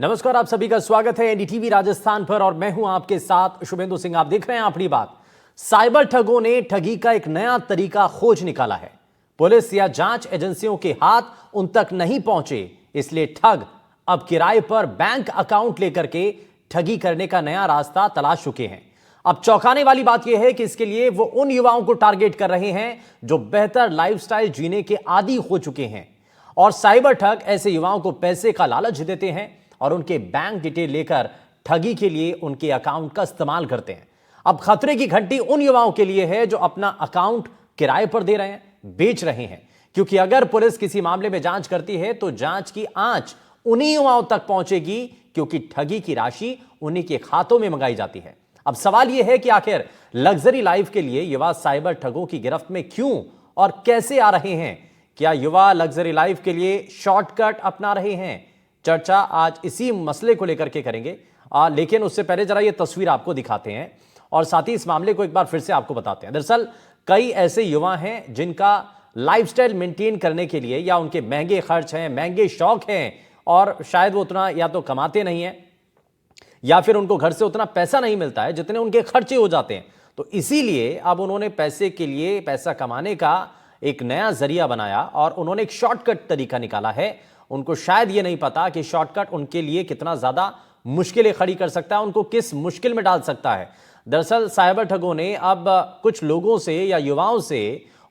नमस्कार, आप सभी का स्वागत है एनडीटीवी राजस्थान पर और मैं हूं आपके साथ शुभेंदु सिंह। आप देख रहे हैं अपनी बात। साइबर ठगों ने ठगी का एक नया तरीका खोज निकाला है। पुलिस या जांच एजेंसियों के हाथ उन तक नहीं पहुंचे, इसलिए ठग अब किराए पर बैंक अकाउंट लेकर के ठगी करने का नया रास्ता तलाश चुके हैं। अब चौंकाने वाली बात यह है कि इसके लिए वो उन युवाओं को टारगेट कर रहे हैं जो बेहतर लाइफस्टाइल जीने के आदी हो चुके हैं, और साइबर ठग ऐसे युवाओं को पैसे का लालच देते हैं और उनके बैंक डिटेल लेकर ठगी के लिए उनके अकाउंट का इस्तेमाल करते हैं। अब खतरे की घंटी उन युवाओं के लिए है जो अपना अकाउंट किराए पर दे रहे हैं, बेच रहे हैं, क्योंकि अगर पुलिस किसी मामले में जांच करती है तो जांच की आंच उन्हीं युवाओं तक पहुंचेगी, क्योंकि ठगी की राशि उन्हीं के खातों में मंगाई जाती है। अब सवाल यह है कि आखिर लग्जरी लाइफ के लिए युवा साइबर ठगों की गिरफ्त में क्यों और कैसे आ रहे हैं? क्या युवा लग्जरी लाइफ के लिए शॉर्टकट अपना रहे हैं? चर्चा आज इसी मसले को लेकर के करेंगे, लेकिन उससे पहले जरा ये तस्वीर आपको दिखाते हैं और साथ ही इस मामले को एक बार फिर से आपको बताते हैं। दरअसल कई ऐसे युवा हैं जिनका लाइफस्टाइल मेंटेन करने के लिए या उनके महंगे खर्च हैं, महंगे शौक हैं, और शायद वो उतना या तो कमाते नहीं हैं या फिर उनको घर से उतना पैसा नहीं मिलता है जितने उनके खर्चे हो जाते हैं। तो इसीलिए अब उन्होंने पैसे के लिए, पैसा कमाने का एक नया जरिया बनाया और उन्होंने एक शॉर्टकट तरीका निकाला है। उनको शायद ये नहीं पता कि शॉर्टकट उनके लिए कितना ज्यादा मुश्किलें खड़ी कर सकता है, उनको किस मुश्किल में डाल सकता है। दरअसल साइबर ठगों ने अब कुछ लोगों से या युवाओं से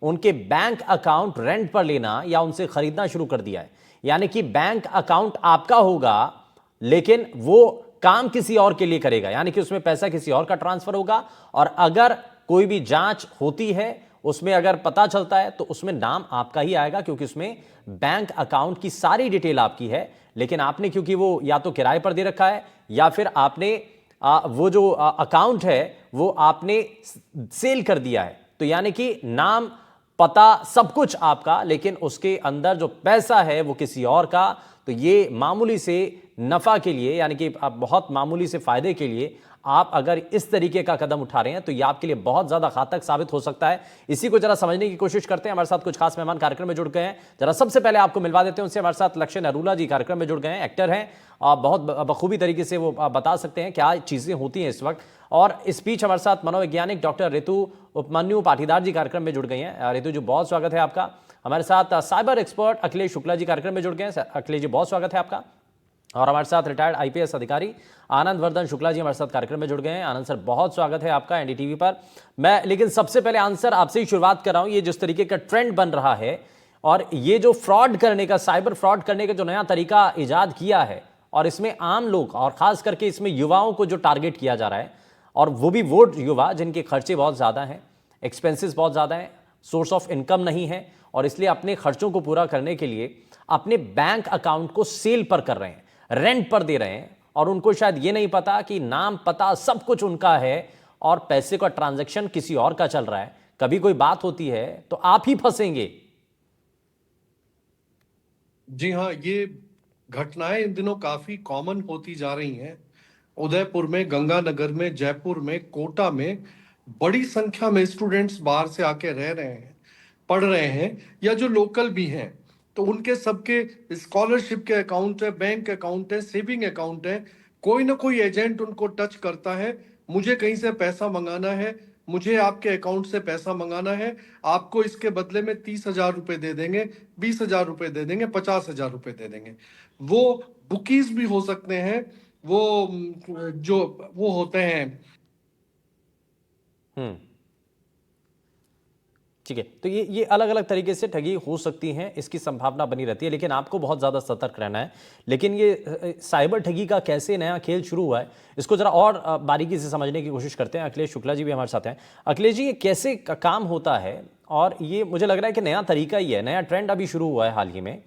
उनके बैंक अकाउंट रेंट पर लेना या उनसे खरीदना शुरू कर दिया है। यानी कि बैंक अकाउंट आपका होगा लेकिन वो काम किसी और के लिए करेगा, यानी कि उसमें पैसा किसी और का ट्रांसफर होगा, और अगर कोई भी जांच होती है उसमें अगर पता चलता है तो उसमें नाम आपका ही आएगा, क्योंकि उसमें बैंक अकाउंट की सारी डिटेल आपकी है। लेकिन आपने क्योंकि वो या तो किराए पर दे रखा है या फिर आपने वो जो अकाउंट है वो आपने सेल कर दिया है, तो यानी कि नाम, पता, सब कुछ आपका, लेकिन उसके अंदर जो पैसा है वो किसी और का। तो ये मामूली से नफा के लिए, यानी कि बहुत मामूली से फायदे के लिए आप अगर इस तरीके का कदम उठा रहे हैं तो ये आपके लिए बहुत ज्यादा घातक साबित हो सकता है। इसी को जरा समझने की कोशिश करते हैं। हमारे साथ कुछ खास मेहमान कार्यक्रम में जुड़ गए हैं। जरा सबसे पहले आपको मिलवा देते हैं उनसे। हमारे साथ लक्ष्य नरूला जी कार्यक्रम में जुड़ गए हैं, एक्टर हैं, बहुत बखूबी तरीके से वो बता सकते हैं क्या चीजें होती हैं इस वक्त। और इस बीच हमारे साथ मनोवैज्ञानिक डॉक्टर ऋतु उपमन्यु पाटीदार जी कार्यक्रम में जुड़ गई हैं। ऋतु जी, बहुत स्वागत है आपका। हमारे साथ साइबर एक्सपर्ट अखिलेश शुक्ला जी कार्यक्रम में जुड़ गए हैं। अखिलेश जी, बहुत स्वागत है आपका। और हमारे साथ रिटायर्ड आईपीएस अधिकारी आनंद वर्धन शुक्ला जी हमारे साथ कार्यक्रम में जुड़ गए हैं। आनंद सर, बहुत स्वागत है आपका एनडीटीवी पर। मैं लेकिन सबसे पहले आंसर आपसे ही शुरुआत कर रहा हूं। ये जिस तरीके का ट्रेंड बन रहा है और ये जो फ्रॉड करने का, साइबर फ्रॉड करने का जो नया तरीका इजाद किया है, और इसमें आम लोग और खास करके इसमें युवाओं को जो टारगेट किया जा रहा है, और वो भी वो युवा जिनके खर्चे बहुत ज़्यादा हैं, एक्सपेंसेस बहुत ज़्यादा हैं, सोर्स ऑफ इनकम नहीं है, और इसलिए अपने खर्चों को पूरा करने के लिए अपने बैंक अकाउंट को सेल पर कर रहे हैं, रेंट पर दे रहे हैं, और उनको शायद ये नहीं पता कि नाम, पता, सब कुछ उनका है और पैसे का ट्रांजैक्शन किसी और का चल रहा है। कभी कोई बात होती है तो आप ही फंसेंगे। जी हाँ, ये घटनाएं इन दिनों काफी कॉमन होती जा रही हैं। उदयपुर में, गंगानगर में, जयपुर में, कोटा में बड़ी संख्या में स्टूडेंट्स बाहर से आके रह रहे हैं, पढ़ रहे हैं, या जो लोकल भी हैं, तो उनके सबके स्कॉलरशिप के अकाउंट है, बैंक अकाउंट है, सेविंग अकाउंट है। कोई ना कोई एजेंट उनको टच करता है, मुझे कहीं से पैसा मंगाना है, मुझे आपके अकाउंट से पैसा मंगाना है, आपको इसके बदले में 30,000 रुपए दे देंगे, 20,000 रुपए दे देंगे, 50,000 रुपए दे देंगे। वो बुकीज भी हो सकते हैं, वो जो वो होते हैं। ठीक है, तो ये अलग अलग तरीके से ठगी हो सकती हैं, इसकी संभावना बनी रहती है, लेकिन आपको बहुत ज़्यादा सतर्क रहना है। लेकिन ये साइबर ठगी का कैसे नया खेल शुरू हुआ है, इसको ज़रा और बारीकी से समझने की कोशिश करते हैं। अखिलेश शुक्ला जी भी हमारे साथ हैं। अखिलेश जी, ये कैसे काम होता है? और ये मुझे लग रहा है कि नया तरीका ही है, नया ट्रेंड अभी शुरू हुआ है हाल ही में,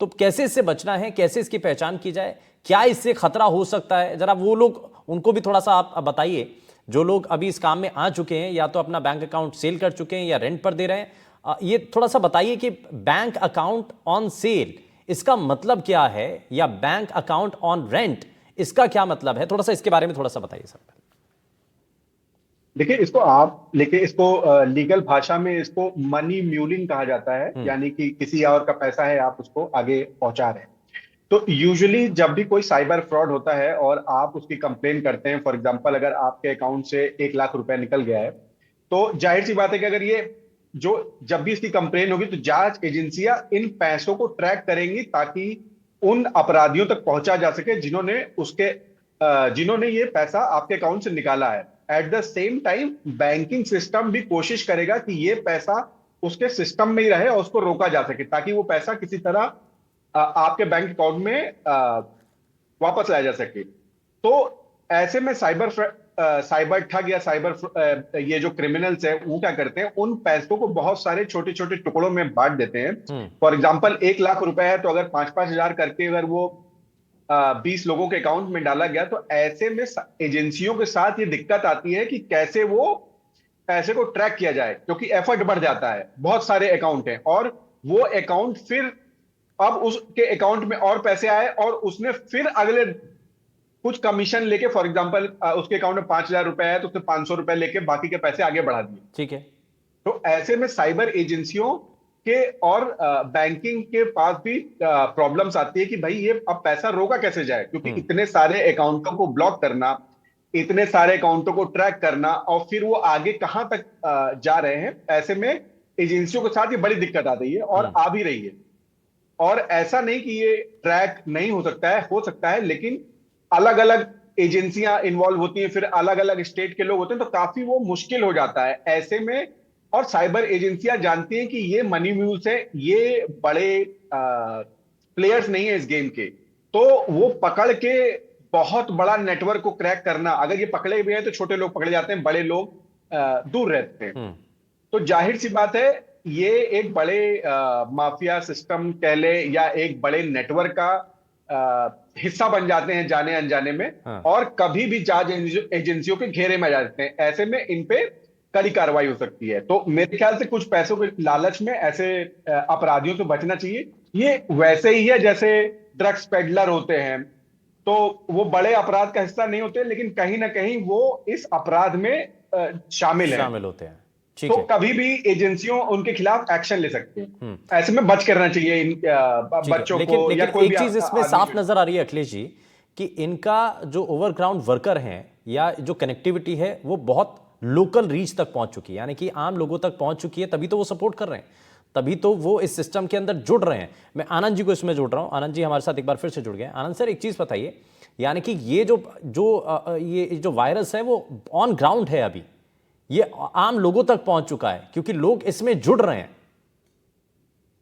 तो कैसे इससे बचना है, कैसे इसकी पहचान की जाए, क्या इससे खतरा हो सकता है? ज़रा वो लोग, उनको भी थोड़ा सा आप बताइए जो लोग अभी इस काम में आ चुके हैं, या तो अपना बैंक अकाउंट सेल कर चुके हैं या रेंट पर दे रहे हैं। ये थोड़ा सा बताइए कि बैंक अकाउंट ऑन सेल इसका मतलब क्या है, या बैंक अकाउंट ऑन रेंट इसका क्या मतलब है? थोड़ा सा इसके बारे में थोड़ा सा बताइए सर। देखिए, इसको लीगल भाषा में इसको मनी म्यूलिंग कहा जाता है, यानी कि किसी और का पैसा है, आप उसको आगे पहुंचा रहे हैं। तो यूजुअली जब भी कोई साइबर फ्रॉड होता है और आप उसकी कंप्लेन करते हैं, फॉर एग्जांपल अगर आपके अकाउंट से 1 लाख रुपए निकल गया है, तो जाहिर सी बात है कि अगर ये जो जब भी इसकी कंप्लेन होगी तो जांच एजेंसियां इन पैसों को ट्रैक करेंगी ताकि उन अपराधियों तक पहुंचा जा सके जिन्होंने ये पैसा आपके अकाउंट से निकाला है। At the same time banking system भी कोशिश करेगा कि ये पैसा उसके सिस्टम में ही रहे और उसको रोका जा सके ताकि वो पैसा किसी तरह आपके बैंक अकाउंट में वापस लाया जा सके। तो ऐसे में साइबर ठग या ये जो क्रिमिनल्स है वो क्या करते हैं, उन पैसों को बहुत सारे छोटे छोटे टुकड़ों में बांट देते हैं। फॉर एग्जांपल 1 लाख रुपए है तो अगर 5-5 हजार करके अगर वो 20 लोगों के अकाउंट में डाला गया, तो ऐसे में एजेंसियों के साथ ये दिक्कत आती है कि कैसे वो पैसे को ट्रैक किया जाए, क्योंकि एफर्ट बढ़ जाता है, बहुत सारे अकाउंट हैं और वो अकाउंट फिर अब उसके अकाउंट में और पैसे आए और उसने फिर अगले कुछ कमीशन लेके, फॉर एग्जांपल उसके अकाउंट में 5,000 रुपए है तो उसने 500 रुपए लेके बाकी के पैसे आगे बढ़ा दिए। ठीक है। तो ऐसे में साइबर एजेंसियों के और बैंकिंग के पास भी प्रॉब्लम्स आती है कि भाई ये अब पैसा रोका कैसे जाए, क्योंकि इतने सारे अकाउंटों को ब्लॉक करना, इतने सारे अकाउंटों को ट्रैक करना और फिर वो आगे कहां तक जा रहे हैं, ऐसे में एजेंसियों के साथ ये बड़ी दिक्कत आ रही है और आ भी रही है। और ऐसा नहीं कि ये ट्रैक नहीं हो सकता है, लेकिन अलग अलग एजेंसियां इन्वॉल्व होती हैं, फिर अलग अलग स्टेट के लोग होते हैं, तो काफी वो मुश्किल हो जाता है ऐसे में। और साइबर एजेंसियां जानती हैं कि ये मनी म्यूल्स है, ये बड़े प्लेयर्स नहीं है इस गेम के, तो वो पकड़ के बहुत बड़ा नेटवर्क को क्रैक करना, अगर ये पकड़े हुए हैं तो छोटे लोग पकड़े जाते हैं, बड़े लोग दूर रहते हैं। तो जाहिर सी बात है ये एक बड़े माफिया सिस्टम कह ले या एक बड़े नेटवर्क का हिस्सा बन जाते हैं जाने अनजाने में। और कभी भी जांच एजेंसियों के घेरे में आ जाते हैं, ऐसे में इन पे कड़ी कार्रवाई हो सकती है। तो मेरे ख्याल से कुछ पैसों के लालच में ऐसे अपराधियों से बचना चाहिए। ये वैसे ही है जैसे ड्रग्स पेडलर होते हैं, तो वो बड़े अपराध का हिस्सा नहीं होते, लेकिन कहीं ना कहीं वो इस अपराध में शामिल होते हैं। ठीक तो है। कभी भी एजेंसियों उनके खिलाफ एक्शन ले सकती हैं। ऐसे में बच करना चाहिए इन बच्चों को या कोई भी। एक चीज इसमें साफ नजर आ रही है अखिलेश जी कि इनका जो ओवरग्राउंड वर्कर हैं या जो कनेक्टिविटी है वो बहुत लोकल रीच तक पहुंच चुकी है, यानी कि आम लोगों तक पहुंच चुकी है, तभी तो वो सपोर्ट कर रहे हैं, तभी तो वो इस सिस्टम के अंदर जुड़ रहे हैं। मैं आनंद जी को इसमें जोड़ रहा हूं। आनंद जी हमारे साथ एक बार फिर से जुड़ गए। आनंद सर, एक चीज बताइए, यानी कि ये जो वायरस है वो ऑन ग्राउंड है, अभी ये आम लोगों तक पहुंच चुका है क्योंकि लोग इसमें जुड़ रहे हैं।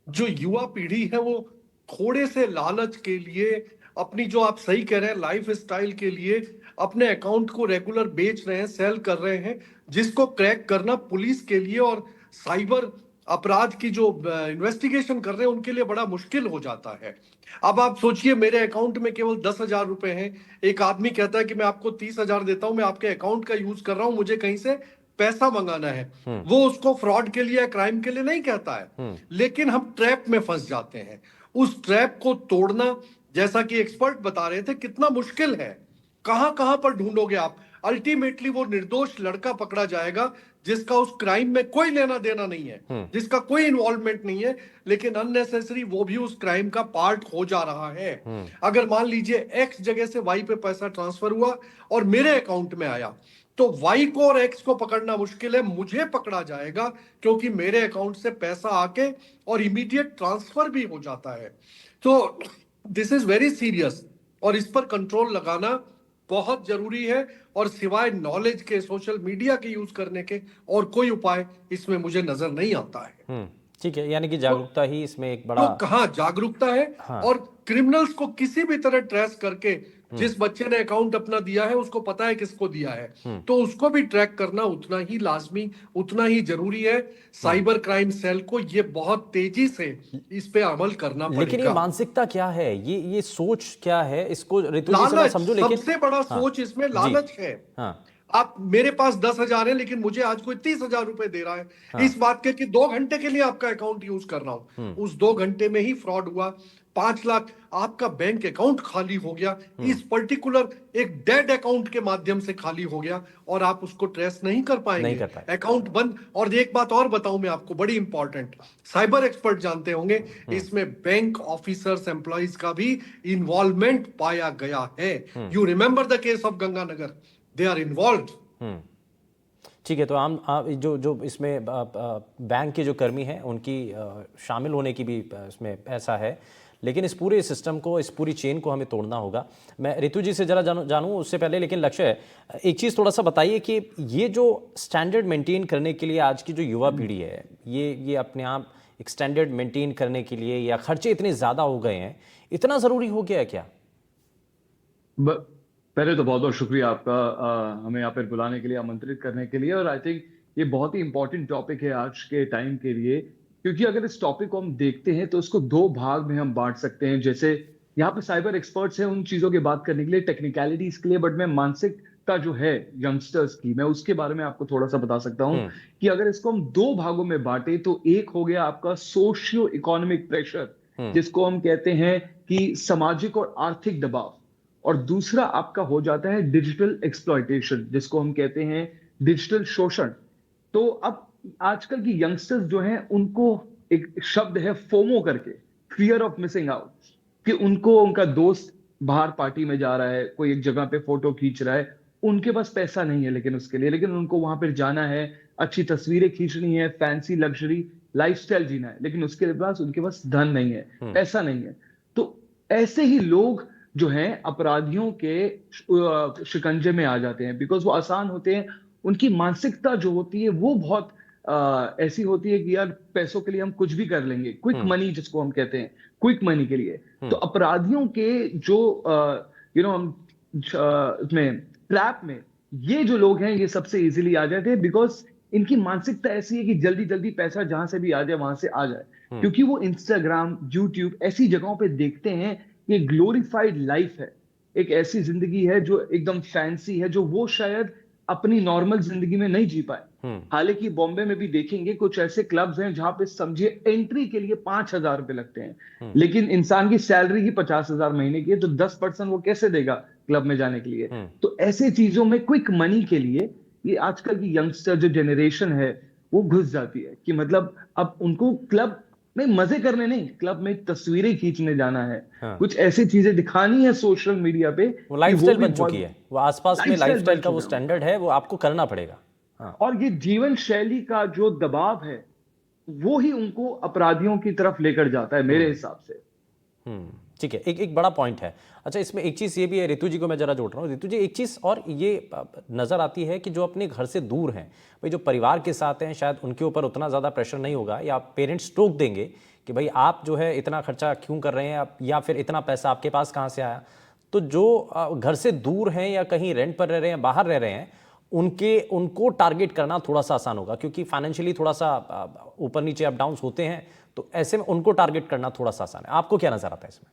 जो युवा पीढ़ी है वो थोड़े से लालच के लिए, अपनी जो आप सही कह रहे हैं लाइफ स्टाइल के लिए अपने अकाउंट को रेगुलर बेच रहे हैं, सेल कर रहे हैं, जिसको क्रैक करना पुलिस के लिए और साइबर अपराध की जो इन्वेस्टिगेशन कर रहे हैं उनके लिए बड़ा मुश्किल हो जाता है। अब आप सोचिए, मेरे अकाउंट में केवल 10,000 रुपए हैं, एक आदमी कहता है कि मैं आपको 30,000 देता हूं, मैं आपके अकाउंट का यूज कर रहा हूं, मुझे कहीं से पैसा मंगाना है। वो उसको फ्रॉड के लिए, क्राइम के लिए नहीं कहता है, लेकिन हम ट्रैप में फंस जाते हैं। उस ट्रैप को तोड़ना, जैसा कि एक्सपर्ट बता रहे थे, कितना मुश्किल है। कहां कहां पर ढूंढोगे आप? अल्टीमेटली वो निर्दोष लड़का पकड़ा जाएगा जिसका उस क्राइम में कोई लेना देना नहीं है, जिसका कोई इन्वॉल्वमेंट नहीं है, लेकिन अननेसेसरी वो भी उस क्राइम का पार्ट हो जा रहा है। अगर मान लीजिए एक्स जगह से वाई पे पैसा ट्रांसफर हुआ और मेरे अकाउंट में आया, तो वाई को और एक्स को पकड़ना मुश्किल है, मुझे पकड़ा जाएगा क्योंकि मेरे अकाउंट से पैसा आके और इमीडिएट ट्रांसफर भी हो जाता है। तो दिस इज वेरी सीरियस और इस पर कंट्रोल लगाना बहुत जरूरी है। और सिवाय नॉलेज के, सोशल मीडिया के यूज करने के और कोई उपाय इसमें मुझे नजर नहीं आता है। ठीक है, यानी कि जागरूकता ही इसमें एक बड़ा, तो कहां जागरूकता है। और क्रिमिनल्स को किसी भी तरह ट्रेस करके, जिस बच्चे ने अकाउंट अपना दिया है उसको पता है किसको दिया है, तो उसको भी ट्रैक करना उतना ही लाजमी, उतना ही जरूरी है। साइबर क्राइम सेल को ये बहुत तेजी से इस पे अमल करना पड़ेगा। लेकिन ये मानसिकता क्या है, ये सोच क्या है, इसको लालच समझो। लेकिन सबसे बड़ा सोच इसमें लालच है। आप, मेरे पास 10,000 है लेकिन मुझे आज कोई 30,000 रुपए दे रहा है, इस बात के कि 2 घंटे के लिए आपका अकाउंट यूज कर रहा हूं, उस 2 घंटे में ही फ्रॉड हुआ, 5 लाख आपका बैंक अकाउंट खाली हो गया, इस पर्टिकुलर एक डेड अकाउंट के माध्यम से खाली हो गया और आप उसको ट्रेस नहीं कर नहीं पाएंगे, कर पाए। अकाउंट बंद। और एक बात और बताऊं मैं आपको, बड़ी इंपॉर्टेंट, साइबर एक्सपर्ट जानते होंगे, इसमें बैंक ऑफिसर्स एम्प्लॉइज का भी इन्वॉल्वमेंट पाया गया है। You remember the case of Ganganagar, they are involve. ठीक है, तो जो जो इसमें बैंक के जो कर्मी हैं उनकी शामिल होने की भी इसमें ऐसा है, लेकिन इस पूरे सिस्टम को, इस पूरी चेन को हमें तोड़ना होगा। मैं रितु जी से जरा जानूं उससे पहले, लेकिन लक्ष्य है एक चीज़ थोड़ा सा बताइए कि ये जो स्टैंडर्ड मेंटेन करने के लिए आज की जो युवा पीढ़ी है, ये अपने आप एक स्टैंडर्ड मेंटेन करने के लिए, या खर्चे इतने ज़्यादा हो गए हैं, इतना ज़रूरी हो गया है क्या? पहले तो बहुत बहुत शुक्रिया आपका हमें यहाँ पर बुलाने के लिए, आमंत्रित करने के लिए। और आई थिंक ये बहुत ही इंपॉर्टेंट टॉपिक है आज के टाइम के लिए, क्योंकि अगर इस टॉपिक को हम देखते हैं तो इसको दो भाग में हम बांट सकते हैं। जैसे यहाँ पे साइबर एक्सपर्ट्स हैं उन चीजों की बात करने के लिए, टेक्निकलिटीज के लिए, बट मैं मानसिकता जो है यंगस्टर्स की, मैं उसके बारे में आपको थोड़ा सा बता सकता हूँ कि अगर इसको हम दो भागों में बांटे तो एक हो गया आपका सोशियो इकोनॉमिक प्रेशर, जिसको हम कहते हैं कि सामाजिक और आर्थिक दबाव, और दूसरा आपका हो जाता है डिजिटल एक्सप्लॉयटेशन, जिसको हम कहते हैं डिजिटल शोषण। तो अब आजकल की यंगस्टर्स जो हैं उनको एक शब्द है फोमो करके, फियर ऑफ मिसिंग आउट, कि उनको उनका दोस्त बाहर पार्टी में जा रहा है, कोई एक जगह पे फोटो खींच रहा है, उनके पास पैसा नहीं है लेकिन उसके लिए, लेकिन उनको वहां पर जाना है, अच्छी तस्वीरें खींचनी है, फैंसी लग्जरी लाइफस्टाइल जीना है, लेकिन उसके पास उनके पास धन नहीं है, पैसा नहीं है। तो ऐसे ही लोग जो हैं अपराधियों के शिकंजे में आ जाते हैं, बिकॉज वो आसान होते हैं। उनकी मानसिकता जो होती है वो बहुत ऐसी होती है कि यार पैसों के लिए हम कुछ भी कर लेंगे, क्विक मनी जिसको हम कहते हैं, क्विक मनी के लिए। तो अपराधियों के जो हम इसमें ट्रैप में ये जो लोग हैं ये सबसे इजीली आ जाते हैं, बिकॉज इनकी मानसिकता ऐसी है कि जल्दी जल्दी पैसा जहां से भी आ जाए वहां से आ जाए, क्योंकि वो इंस्टाग्राम, यूट्यूब ऐसी जगहों पे देखते हैं ये ग्लोरीफाइड लाइफ है, एक ऐसी जिंदगी है जो एकदम फैंसी है, जो वो शायद अपनी नॉर्मल जिंदगी में नहीं जी पाए। हालांकि बॉम्बे में भी देखेंगे कुछ ऐसे क्लब्स हैं जहां पे समझिए एंट्री के लिए 5,000 रुपए लगते हैं, लेकिन इंसान की सैलरी ही 50,000 महीने की है, तो 10% वो कैसे देगा क्लब में जाने के लिए? तो ऐसे चीजों में क्विक मनी के लिए ये आजकल की यंगस्टर जो जनरेशन है वो घुस जाती है, कि मतलब अब उनको क्लब में मजे करने नहीं, क्लब में तस्वीरें खींचने जाना है, कुछ ऐसी चीजें दिखानी है सोशल मीडिया पे, वो लाइफस्टाइल बन चुकी है, वो आसपास में लाइफस्टाइल का वो स्टैंडर्ड है, वो आपको करना पड़ेगा। और ये जीवन शैली का जो दबाव है वो ही उनको अपराधियों की तरफ लेकर जाता है मेरे हिसाब से। ठीक है, एक बड़ा पॉइंट है। अच्छा, इसमें एक चीज़ ये भी है, रितु जी को मैं जरा जोड़ रहा हूँ। रितु जी, एक चीज़ और ये नज़र आती है कि जो अपने घर से दूर हैं, भाई जो परिवार के साथ हैं, शायद उनके ऊपर उतना ज़्यादा प्रेशर नहीं होगा, या पेरेंट्स टोक देंगे कि भाई आप जो है इतना खर्चा क्यों कर रहे हैं, या फिर इतना पैसा आपके पास कहाँ से आया। तो जो घर से दूर हैं या कहीं रेंट पर रह रहे हैं, बाहर रह रहे हैं, उनको टारगेट करना थोड़ा सा आसान होगा, क्योंकि फाइनेंशियली थोड़ा सा ऊपर नीचे अप डाउन्स होते हैं, तो ऐसे में उनको टारगेट करना थोड़ा सा आसान है। आपको क्या नजर आता है इसमें?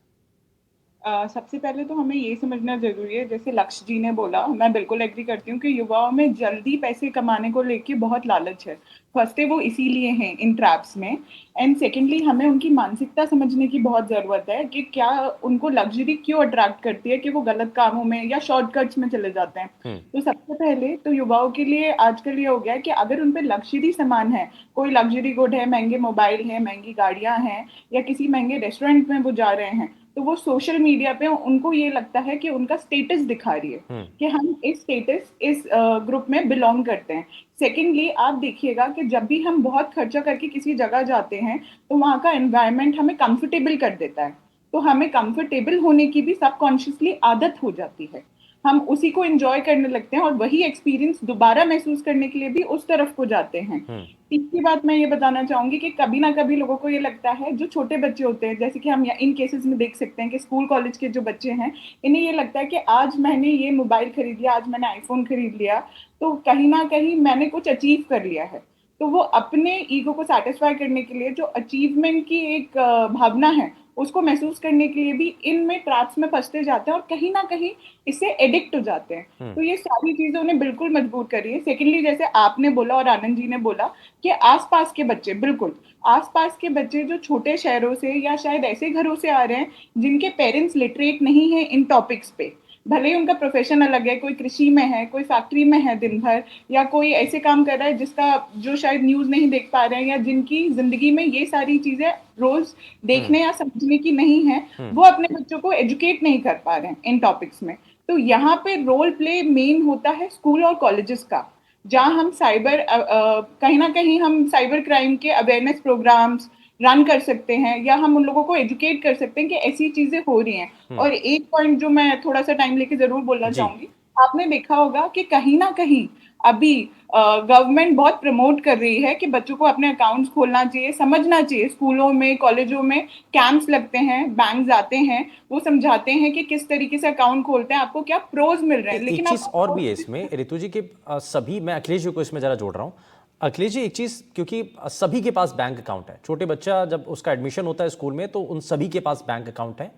सबसे पहले तो हमें ये समझना जरूरी है, जैसे लक्ष्य जी ने बोला, मैं बिल्कुल एग्री करती हूँ कि युवाओं में जल्दी पैसे कमाने को लेके बहुत लालच है। फर्स्ट वो इसीलिए हैं इन ट्रैप्स में, एंड सेकेंडली हमें उनकी मानसिकता समझने की बहुत ज़रूरत है कि क्या उनको लग्जरी क्यों अट्रैक्ट करती है कि वो गलत कामों में या शॉर्टकट्स में चले जाते हैं। तो सबसे पहले तो युवाओं के लिए आजकल ये हो गया है कि अगर उन पे लग्जरी सामान है, कोई लग्जरी गुड है, महंगे मोबाइल है, महंगी गाड़ियां हैं, या किसी महंगे रेस्टोरेंट में वो जा रहे हैं, तो वो सोशल मीडिया पे उनको ये लगता है कि उनका स्टेटस दिखा रही है कि हम इस ग्रुप में बिलोंग करते हैं। सेकेंडली आप देखिएगा कि जब भी हम बहुत खर्चा करके किसी जगह जाते हैं तो वहाँ का एनवायरनमेंट हमें कंफर्टेबल कर देता है, तो हमें कंफर्टेबल होने की भी सबकॉन्शियसली आदत हो जाती है, हम उसी को एंजॉय करने लगते हैं और वही एक्सपीरियंस दोबारा महसूस करने के लिए भी उस तरफ को जाते हैं। तीसरी बात मैं ये बताना चाहूंगी कि कभी ना कभी लोगों को ये लगता है, जो छोटे बच्चे होते हैं, जैसे कि हम इन केसेस में देख सकते हैं कि स्कूल कॉलेज के जो बच्चे हैं, इन्हें ये लगता है कि आज मैंने ये मोबाइल खरीद लिया, आज मैंने आईफोन खरीद लिया, तो कहीं ना कहीं मैंने कुछ अचीव कर लिया है। तो वो अपने ईगो को सेटिस्फाई करने के लिए जो अचीवमेंट की एक भावना है उसको महसूस करने के लिए भी इनमें ट्रैप्स में फंसते जाते हैं और कहीं ना कहीं इससे एडिक्ट हो जाते हैं। तो ये सारी चीजें उन्हें बिल्कुल मजबूर कर रही है। सेकेंडली, जैसे आपने बोला और आनंद जी ने बोला कि आसपास के बच्चे, बिल्कुल आसपास के बच्चे जो छोटे शहरों से या शायद ऐसे घरों से आ रहे हैं जिनके पेरेंट्स लिटरेट नहीं है इन टॉपिक्स पे, भले ही उनका प्रोफेशन अलग है, कोई कृषि में है, कोई फैक्ट्री में है दिन भर, या कोई ऐसे काम कर रहा है जिसका जो शायद न्यूज नहीं देख पा रहे हैं, या जिनकी जिंदगी में ये सारी चीजें रोज देखने या समझने की नहीं है, वो अपने बच्चों को एजुकेट नहीं कर पा रहे हैं इन टॉपिक्स में। तो यहाँ पे रोल प्ले मेन होता है स्कूल और कॉलेजेस का, जहाँ हम साइबर कहीं ना कहीं हम साइबर क्राइम के अवेयरनेस प्रोग्राम्स रन कर सकते हैं, या हम उन लोगों को एजुकेट कर सकते हैं कि ऐसी चीजें हो रही हैं। और एक पॉइंट जो मैं थोड़ा सा टाइम लेके जरूर बोलना जी। चाहूंगी, आपने देखा होगा कि कहीं ना कहीं अभी गवर्नमेंट बहुत प्रमोट कर रही है कि बच्चों को अपने अकाउंट्स खोलना चाहिए, समझना चाहिए। स्कूलों में, कॉलेजों में कैंप्स लगते हैं, बैंक आते हैं, वो समझाते हैं कि किस तरीके से अकाउंट खोलते हैं, आपको क्या प्रोज मिल रहे हैं। एक लेकिन चीज और भी है इसमें ऋतु जी कि सभी, मैं अखिलेश जी को इसमें जरा जोड़ रहा हूं। अखिलेश जी, एक चीज, क्योंकि सभी के पास बैंक अकाउंट है, छोटे बच्चा जब उसका एडमिशन होता है स्कूल में तो उन सभी के पास बैंक अकाउंट है।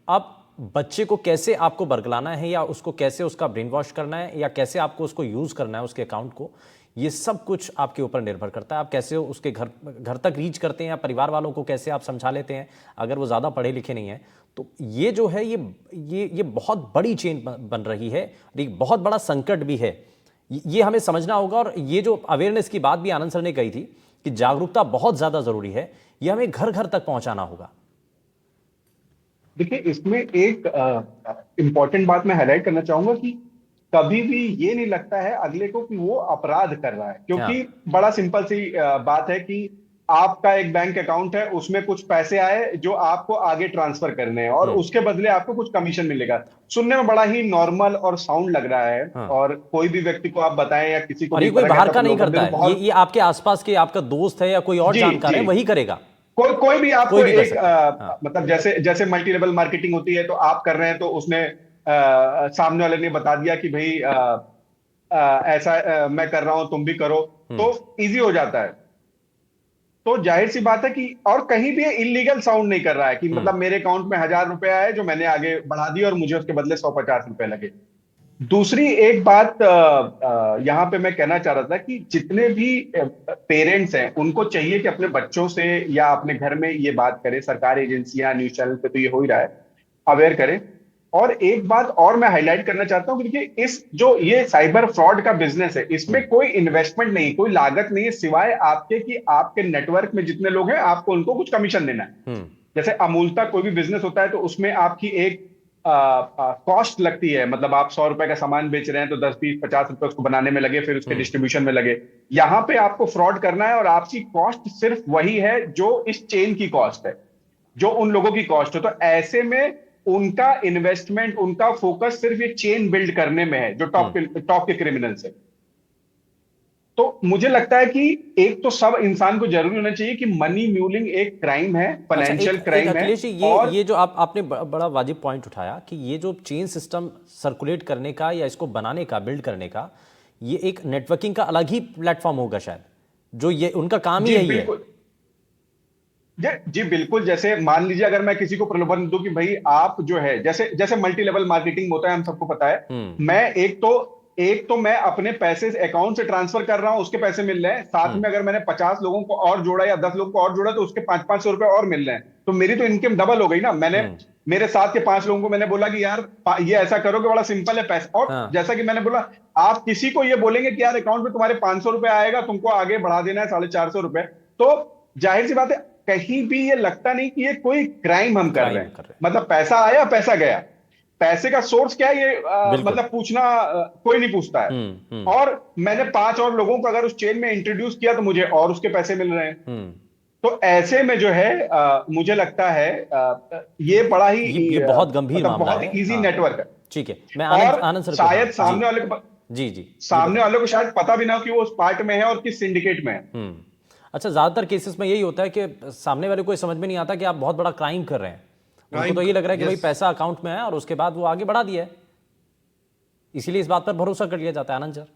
अब बच्चे को कैसे आपको बरगलाना है, या उसको कैसे उसका ब्रेन वॉश करना है, या कैसे आपको उसको यूज करना है उसके अकाउंट को, ये सब कुछ आपके ऊपर निर्भर करता है। आप कैसे उसके घर तक रीच करते हैं, या परिवार वालों को कैसे आप समझा लेते हैं अगर वो ज़्यादा पढ़े लिखे नहीं है। तो ये जो है ये बहुत बड़ी चेन बन रही है, एक बहुत बड़ा संकट भी है। ये हमें समझना होगा। और ये जो अवेयरनेस की बात भी आनंद सर ने कही थी कि जागरूकता बहुत ज़्यादा ज़रूरी है, ये हमें घर घर तक पहुंचाना होगा। देखिए, इसमें एक इम्पॉर्टेंट बात मैं हाईलाइट करना चाहूंगा कि कभी भी ये नहीं लगता है अगले को कि वो अपराध कर रहा है, क्योंकि बड़ा सिंपल सी बात है कि आपका एक बैंक अकाउंट है, उसमें कुछ पैसे आए जो आपको आगे ट्रांसफर करने हैं और उसके बदले आपको कुछ कमीशन मिलेगा। सुनने में बड़ा ही नॉर्मल और साउंड लग रहा है। हाँ। और कोई भी व्यक्ति को आप बताएं या किसी को और भी ये कोई पता बाहर है, का तो नहीं लोगों करता ने है, तो बहुत ये आपके आसपास के आपका दोस्त है या कोई और जी जानकार है, जी वही करेगा। कोई भी आपको कोई भी कर एक सकता है। हाँ। मतलब जैसे जैसे मल्टी लेवल मार्केटिंग होती है, तो आप कर रहे हैं तो उसने सामने वाले ने बता दिया कि भाई ऐसा मैं कर रहा हूं, तुम भी करो, तो इजी हो जाता है। तो जाहिर सी बात है कि और कहीं भी इलीगल साउंड नहीं कर रहा है कि मतलब मेरे अकाउंट में 1,000 रुपए आए जो मैंने आगे बढ़ा दिए और मुझे उसके बदले 150 रुपए लगे। दूसरी एक बात यहाँ पे मैं कहना चाह रहा था कि जितने भी पेरेंट्स हैं उनको चाहिए कि अपने बच्चों से या अपने घर में ये बात करें, सरकारी एजेंसियां, न्यूज चैनल पे तो ये हो ही रहा है, अवेयर करें। और एक बात और मैं हाईलाइट करना चाहता हूं कि देखिए, इस जो ये साइबर फ्रॉड का बिजनेस है, इसमें कोई इन्वेस्टमेंट नहीं, कोई लागत नहीं है, सिवाय आपके कि आपके नेटवर्क में जितने लोग हैं आपको उनको कुछ कमीशन देना है। जैसे अमूलता कोई भी बिजनेस होता है तो उसमें आपकी एक कॉस्ट लगती है, मतलब आप 100 रुपए का सामान बेच रहे हैं तो 10, 20, 50 रुपए उसको बनाने में लगे, फिर उसके डिस्ट्रीब्यूशन में लगे। यहां पे आपको फ्रॉड करना है और आपकी कॉस्ट सिर्फ वही है जो इस चेन की कॉस्ट है, जो उन लोगों की कॉस्ट है। तो ऐसे में उनका इन्वेस्टमेंट, उनका फोकस सिर्फ ये चेन बिल्ड करने में है, जो टॉप के क्रिमिनल्स है। तो मुझे लगता है कि एक तो सब इंसान को जरूरी होना चाहिए कि मनी म्यूलिंग एक क्राइम है, अच्छा, फाइनेंशियल एक क्राइम है। अखिलेश जी, ये जो आपने बड़ा वाजिब पॉइंट उठाया कि ये जो चेन सिस्टम सर्कुलेट करने का या इसको बनाने का, बिल्ड करने का, ये एक नेटवर्किंग का अलग ही प्लेटफॉर्म होगा शायद, जो ये उनका काम ही यही है। जी बिल्कुल। जैसे मान लीजिए अगर मैं किसी को प्रलोभन दूं कि भाई आप जो है, जैसे जैसे मल्टी लेवल मार्केटिंग होता है, हम सबको पता है। मैं एक तो मैं अपने पैसे अकाउंट से ट्रांसफर कर रहा हूं, उसके पैसे मिल रहे हैं, साथ में अगर मैंने 50 लोगों को और जोड़ा या 10 लोगों को और जोड़ा तो उसके 500-500 रुपए और मिल रहे हैं, तो मेरी तो इनकम डबल हो गई ना। मैंने मेरे साथ के 5 लोगों को मैंने बोला कि यार ये ऐसा करोगे, बड़ा सिंपल है पैसा। और जैसा कि मैंने बोला, आप किसी को ये बोलेंगे कि यार अकाउंट में तुम्हारे 500 रुपए आएगा, तुमको आगे बढ़ा देना है 450 रुपए, तो जाहिर सी बात है कहीं भी ये लगता नहीं कि ये कोई क्राइम हम कर रहे हैं। मतलब पैसा आया, पैसा गया। पैसे का सोर्स क्या है, ये मतलब पूछना कोई नहीं पूछता है। और मैंने 5 और लोगों को अगर उस चेन में इंट्रोड्यूस किया तो मुझे और उसके पैसे मिल रहे हैं। तो ऐसे में जो है मुझे लगता है ये बड़ा ही ये बहुत गंभीर मतलब मामला बहुत है। इजी नेटवर्क है। ठीक है, मैं और आनंद सर शायद सामने वाले को जी सामने वाले को शायद पता भी ना हो कि वो उस पार्ट में है और किस सिंडिकेट में है। अच्छा, ज्यादातर केसेस में यही होता है कि सामने वाले को समझ में नहीं आता कि आप बहुत बड़ा क्राइम कर रहे हैं। उनको तो ये लग रहा है कि भाई पैसा अकाउंट में है और उसके बाद वो आगे बढ़ा दिया है, इसीलिए इस बात पर भरोसा कर लिया जाता है। आनंद सर,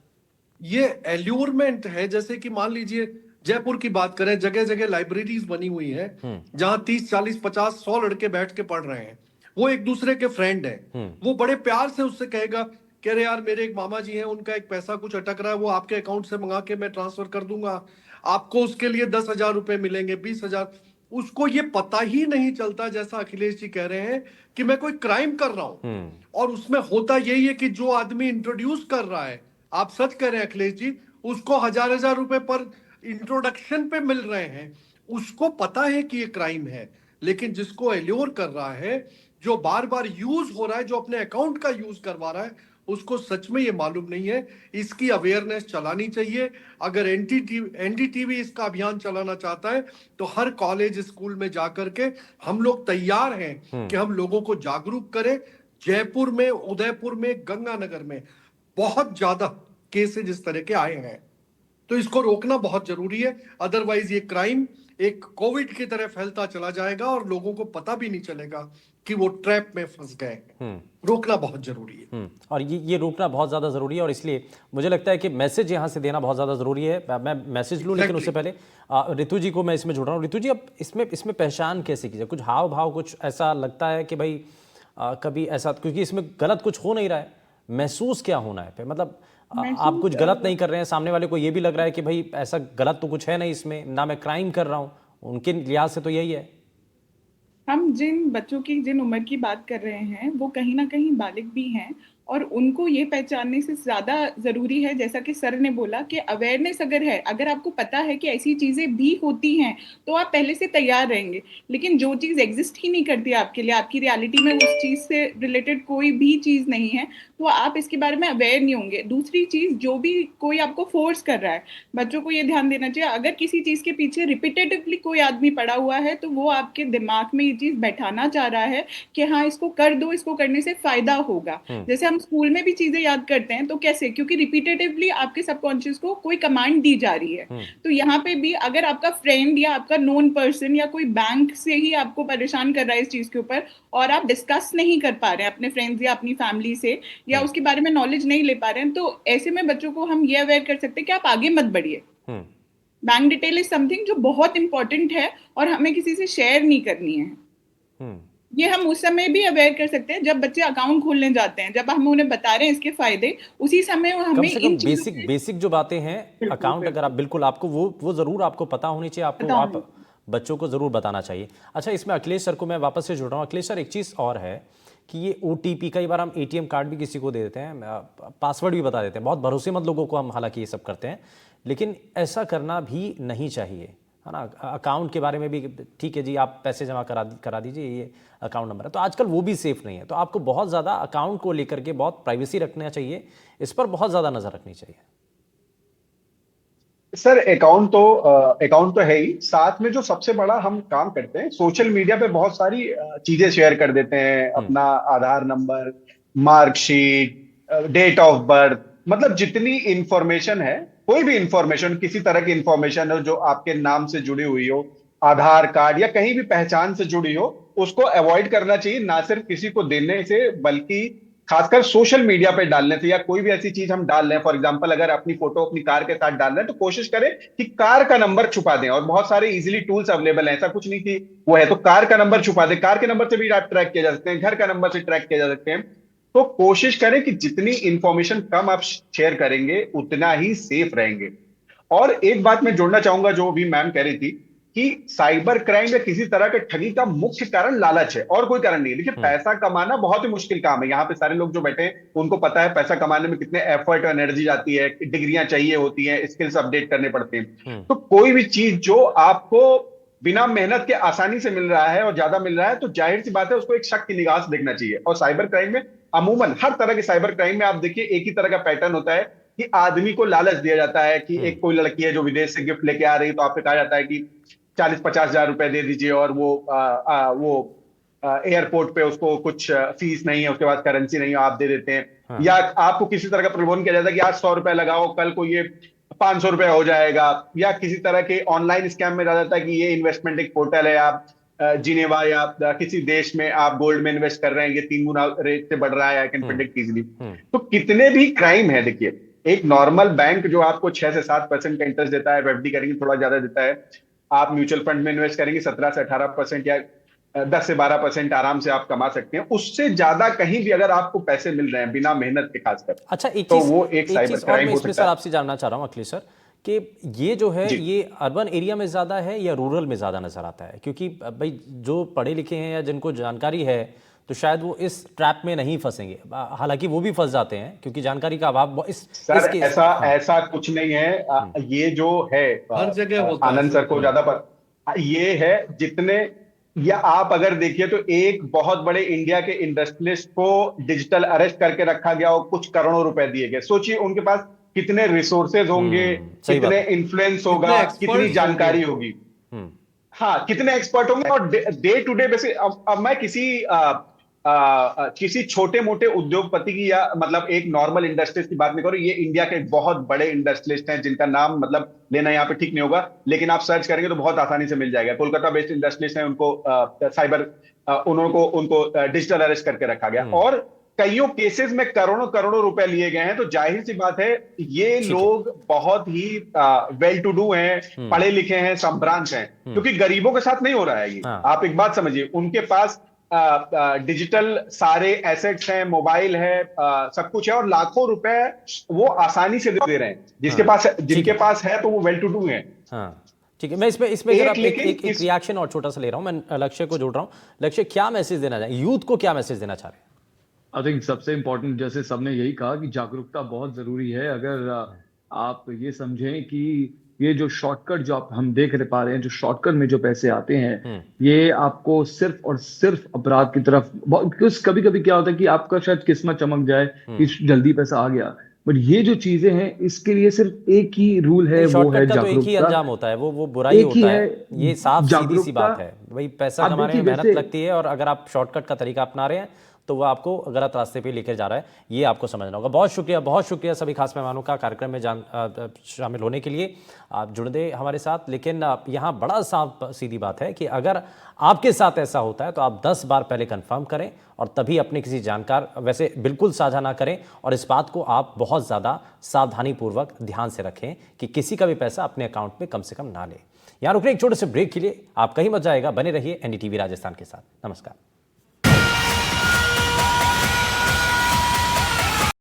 ये एल्यूरमेंट है। जैसे कि मान लीजिए जयपुर की बात करें, जगह जगह लाइब्रेरीज बनी हुई हैं जहां 30 40 50 100 लड़के बैठ के पढ़ रहे हैं। वो एक दूसरे के फ्रेंड हैं। वो बड़े प्यार से उससे कहेगा कि अरे यार मेरे एक मामा जी हैं, उनका एक पैसा कुछ अटक रहा है, वो आपके अकाउंट से मंगा के मैं ट्रांसफर कर दूंगा, आपको उसके लिए 10,000 रुपए मिलेंगे, 20,000। उसको ये पता ही नहीं चलता, जैसा अखिलेश जी कह रहे हैं, कि मैं कोई क्राइम कर रहा हूं। और उसमें होता यही है कि जो आदमी इंट्रोड्यूस कर रहा है, आप सच कह रहे हैं अखिलेश जी, उसको 1,000 रुपए पर इंट्रोडक्शन पे मिल रहे हैं। उसको पता है कि ये क्राइम है, लेकिन जिसको एल्योर कर रहा है, जो बार बार यूज हो रहा है, जो अपने अकाउंट का यूज करवा रहा है, उसको सच में ये मालूम नहीं है। इसकी अवेयरनेस चलानी चाहिए। अगर एनडीटीवी इसका अभियान चलाना चाहता है तो हर कॉलेज स्कूल में जाकर के हम लोग तैयार हैं कि हम लोगों को जागरूक करें। जयपुर में, उदयपुर में, गंगानगर में बहुत ज्यादा केसेज इस तरह के आए हैं, तो इसको रोकना बहुत जरूरी है। अदरवाइज ये क्राइम एक कोविड की तरह फैलता चला जाएगा और लोगों को पता भी नहीं चलेगा कि वो ट्रैप में फंस गए हैं। रोकना बहुत जरूरी है। और ये रोकना बहुत ज़्यादा ज़रूरी है, और इसलिए मुझे लगता है कि मैसेज यहाँ से देना बहुत ज़्यादा ज़रूरी है। मैं मैसेज लूँ, लेकिन उससे पहले रितु जी को मैं इसमें जुड़ रहा हूँ। रितु जी, अब इसमें पहचान कैसे कीजिए? कुछ हाव भाव कुछ ऐसा लगता है कि भाई कभी ऐसा, क्योंकि इसमें गलत कुछ हो नहीं रहा है, महसूस क्या होना है? मतलब आप कुछ गलत नहीं कर रहे हैं, सामने वाले को ये भी लग रहा है कि भाई ऐसा गलत तो कुछ है नहीं इसमें, ना मैं क्राइम कर रहा हूँ, उनके लिहाज से तो यही है। हम जिन बच्चों की जिन उम्र की बात कर रहे हैं वो कहीं ना कहीं बालिग भी हैं, और उनको ये पहचानने से ज्यादा जरूरी है, जैसा कि सर ने बोला, कि अवेयरनेस अगर है, अगर आपको पता है कि ऐसी चीजें भी होती हैं, तो आप पहले से तैयार रहेंगे। लेकिन जो चीज एग्जिस्ट ही नहीं करती आपके लिए, आपकी रियलिटी में उस चीज से रिलेटेड कोई भी चीज नहीं है, तो आप इसके बारे में अवेयर नहीं होंगे। दूसरी चीज, जो भी कोई आपको फोर्स कर रहा है, बच्चों को ये ध्यान देना चाहिए, अगर किसी चीज के पीछे रिपीटेटिवली कोई आदमी पड़ा हुआ है, तो वो आपके दिमाग में ये चीज बैठाना चाह रहा है कि हाँ इसको कर दो, इसको करने से फायदा होगा। जैसे हम स्कूल में भी चीजें याद करते हैं, तो कैसे? क्योंकि रिपीटेटिवली आपके सबकॉन्शियस को कोई कमांड दी जा रही है। तो यहाँ पे भी अगर आपका फ्रेंड या आपका नोन पर्सन या कोई बैंक से ही आपको परेशान कर रहा है इस चीज के ऊपर, और आप डिस्कस नहीं कर पा रहे हैं अपने फ्रेंड्स या अपनी फैमिली से, या उसके बारे में नॉलेज नहीं ले पा रहे हैं, तो ऐसे में बच्चों को हम ये अवेयर कर सकते हैं कि आप आगे मत बढ़िए। बैंक डिटेल इज समथिंग जो बहुत इंपॉर्टेंट है और हमें किसी से शेयर नहीं करनी है। ये हम उस समय भी अवेयर कर सकते हैं जब बच्चे अकाउंट खोलने जाते हैं, जब हम उन्हें बता रहे हैं इसके फायदे, उसी समय कम हमें से कम बेसिक जो बातें हैं अकाउंट, अगर आप बिल्कुल आपको वो जरूर आपको पता होनी चाहिए, आपको आप बच्चों को जरूर बताना चाहिए। अच्छा, इसमें अखिलेश सर को मैं वापस से जुड़ रहा हूँ। अखिलेश सर, एक चीज़ और है कि ये OTP, कई बार हम ATM कार्ड भी किसी को दे देते हैं, पासवर्ड भी बता देते हैं, बहुत भरोसेमंद लोगों को हम हालांकि ये सब करते हैं, लेकिन ऐसा करना भी नहीं चाहिए, है ना? अकाउंट के बारे में भी ठीक है जी, आप पैसे जमा करा दीजिए, ये अकाउंट नंबर है, तो आजकल वो भी सेफ नहीं है। तो आपको बहुत ज़्यादा अकाउंट को लेकर के बहुत प्राइवेसी रखना चाहिए, इस पर बहुत ज़्यादा नज़र रखनी चाहिए। सर, अकाउंट तो है ही, साथ में जो सबसे बड़ा हम काम करते हैं, सोशल मीडिया पे बहुत सारी चीजें शेयर कर देते हैं, अपना Aadhaar number, marksheet, date of birth, मतलब जितनी इंफॉर्मेशन है, कोई भी इंफॉर्मेशन, किसी तरह की इंफॉर्मेशन हो जो आपके नाम से जुड़ी हुई हो, आधार कार्ड या कहीं भी पहचान से जुड़ी हो, उसको अवॉइड करना चाहिए, ना सिर्फ किसी को देने से बल्कि खासकर सोशल मीडिया पे डालने से, या कोई भी ऐसी चीज हम डाल रहे हैं, फॉर एग्जांपल अगर अपनी फोटो अपनी कार के साथ डाल रहे हैं, तो कोशिश करें कि कार का नंबर छुपा दें, और बहुत सारे इजीली टूल्स अवेलेबल हैं, ऐसा कुछ नहीं कि वो है, तो कार का नंबर छुपा दें, कार के नंबर से भी आप ट्रैक किए जा सकते हैं, घर का नंबर से ट्रैक किए जा सकते हैं। तो कोशिश करें कि जितनी इंफॉर्मेशन कम आप शेयर करेंगे उतना ही सेफ रहेंगे। और एक बात मैं जोड़ना चाहूंगा जो भी मैम कह रही थी, कि साइबर क्राइम या किसी तरह के ठगी का मुख्य कारण लालच है, और कोई कारण नहीं है। देखिए, पैसा कमाना बहुत ही मुश्किल काम है, यहाँ पे सारे लोग जो बैठे हैं उनको पता है पैसा कमाने में कितने एफर्ट और एनर्जी जाती है, डिग्रियां चाहिए होती हैं, स्किल्स अपडेट करने पड़ते हैं। तो कोई भी चीज जो आपको बिना मेहनत के आसानी से मिल रहा है और ज्यादा मिल रहा है, तो जाहिर सी बात है उसको एक शक की निगाह से देखना चाहिए। और साइबर क्राइम में अमूमन हर तरह के साइबर क्राइम में आप देखिए एक ही तरह का पैटर्न होता है, कि आदमी को लालच दिया जाता है कि एक कोई लड़की है जो विदेश से गिफ्ट लेके आ रही है, तो आपसे कहा जाता है कि 40-50 हजार रुपए दे दीजिए, और वो एयरपोर्ट पे उसको कुछ फीस नहीं है, उसके बाद करेंसी नहीं है, आप दे देते हैं। हाँ। या आपको किसी तरह का प्रलोभन किया जाता है कि आज 100 रुपए लगाओ, कल को ये 500 रुपए हो जाएगा। या किसी तरह के ऑनलाइन स्कैम में जाता है कि ये इन्वेस्टमेंट एक पोर्टल है, आप जिनेवा या किसी देश में आप गोल्ड में इन्वेस्ट कर रहे हैं, ये 3 गुना रेट से बढ़ रहा है, आई कैन प्रेडिक्ट इजीली। तो कितने भी क्राइम है, देखिए एक नॉर्मल बैंक जो आपको 6 से 7% का इंटरेस्ट देता है, एफडी करेंगे थोड़ा ज्यादा देता है, आप म्यूचुअल फंड में इन्वेस्ट करेंगे 17 से 18% या 10 से 12% आराम से आप कमा सकते हैं। उससे ज्यादा कहीं भी अगर आपको पैसे मिल रहे हैं बिना मेहनत के खासकर, अच्छा, एक तो चीज वो एक साइबर और क्राइम मैं हो इसमें सकता सर है। आपसे जानना चाह रहा हूं अखिलेश सर कि ये जो है जी। ये अर्बन एरिया में ज्यादा है या रूरल में ज्यादा नजर आता है? क्योंकि भाई जो पढ़े लिखे हैं या जिनको जानकारी है तो शायद वो इस ट्रैप में नहीं फंसेंगे, हालांकि वो भी फंस जाते हैं क्योंकि जानकारी का अभाव सर इसके ऐसा हाँ, ऐसा कुछ नहीं है। ये जो है हर जगह होता है आनंद सर। सर को ज्यादा पर ये है जितने, या आप अगर देखिए तो एक बहुत बड़े इंडिया के इंडस्ट्रियलिस्ट को डिजिटल अरेस्ट करके रखा गया और कुछ करोड़ों रुपए दिए गए। सोचिए उनके पास कितने रिसोर्सेज होंगे, सही बात कितने है। इन्फ्लुएंस कितने होगा, कितनी एक्सपर्ट्स होंगे। जानकारी होगी। हम्म। हाँ, कितने एक्सपर्ट होंगे और डे टू डे बेसिस। अब मैं किसी छोटे मोटे उद्योगपति की या मतलब एक नॉर्मल इंडस्ट्रीज की बात नहीं करूं, ये इंडिया के बहुत बड़े इंडस्ट्रियलिस्ट हैं जिनका नाम मतलब लेना यहाँ पे ठीक नहीं होगा, लेकिन आप सर्च करेंगे तो बहुत आसानी से मिल जाएगा। कोलकाता बेस्ड इंडस्ट्रियलिस्ट हैं, उनको उनको डिजिटल अरेस्ट करके रखा गया और कईयों केसेस में करोड़ों करोड़ों रुपए लिए गए हैं। तो जाहिर सी बात है ये लोग बहुत ही वेल टू डू हैं, पढ़े लिखे हैं, संभ्रांत हैं, क्योंकि गरीबों के साथ नहीं हो रहा है ये। हाँ। आप एक बात समझिए, उनके पास डिजिटल सारे एसेट्स हैं, मोबाइल है, सब कुछ है और लाखों रुपए वो आसानी से दे रहे हैं। जिनके पास है तो वो वेल टू डू है। हाँ ठीक है, मैं इसमें जरा लेकिन एक रिएक्शन और छोटा सा ले रहा हूं। मैं लक्ष्य को जोड़ रहा हूं। लक्ष्य, क्या मैसेज देना चाहें, यूथ को क्या मैसेज देना चाह रहे हैं? आई थिंक सबसे इम्पोर्टेंट, जैसे सबने यही कहा कि जागरूकता बहुत जरूरी है। अगर आप ये समझें कि ये जो शॉर्टकट जो आप हम देख पा रहे हैं, जो शॉर्टकट में जो पैसे आते हैं, ये आपको सिर्फ और सिर्फ अपराध की तरफ, कभी कभी क्या होता है कि आपका शायद किस्मत चमक जाए कि जल्दी पैसा आ गया, बट ये जो चीजें हैं इसके लिए सिर्फ एक ही रूल है, वो है शॉर्टकट का तो एक ही जागरूकता। अंजाम होता है, वो बुरा ही एक ही होता है। है, ये साफ सीधी सी जागरूकता। बात है भाई, पैसा आप कमाने में देखिए मेहनत जैसे लगती है और अगर आप शॉर्टकट का तरीका अपना रहे हैं तो वो आपको गलत रास्ते पे लेकर जा रहा है, ये आपको समझना होगा। बहुत शुक्रिया सभी खास मेहमानों का कार्यक्रम में शामिल होने के लिए। आप जुड़ गए हमारे साथ, लेकिन यहाँ बड़ा साफ सीधी बात है कि अगर आपके साथ ऐसा होता है तो आप 10 बार पहले कंफर्म करें और तभी अपने किसी जानकार वैसे बिल्कुल साझा ना करें। और इस बात को आप बहुत ज़्यादा सावधानीपूर्वक ध्यान से रखें कि किसी का भी पैसा अपने अकाउंट में कम से कम ना ले। यहाँ रुकने एक छोटे से ब्रेक के लिए, आप कहीं मत जाएगा, बने रहिए एनडीटीवी राजस्थान के साथ। नमस्कार।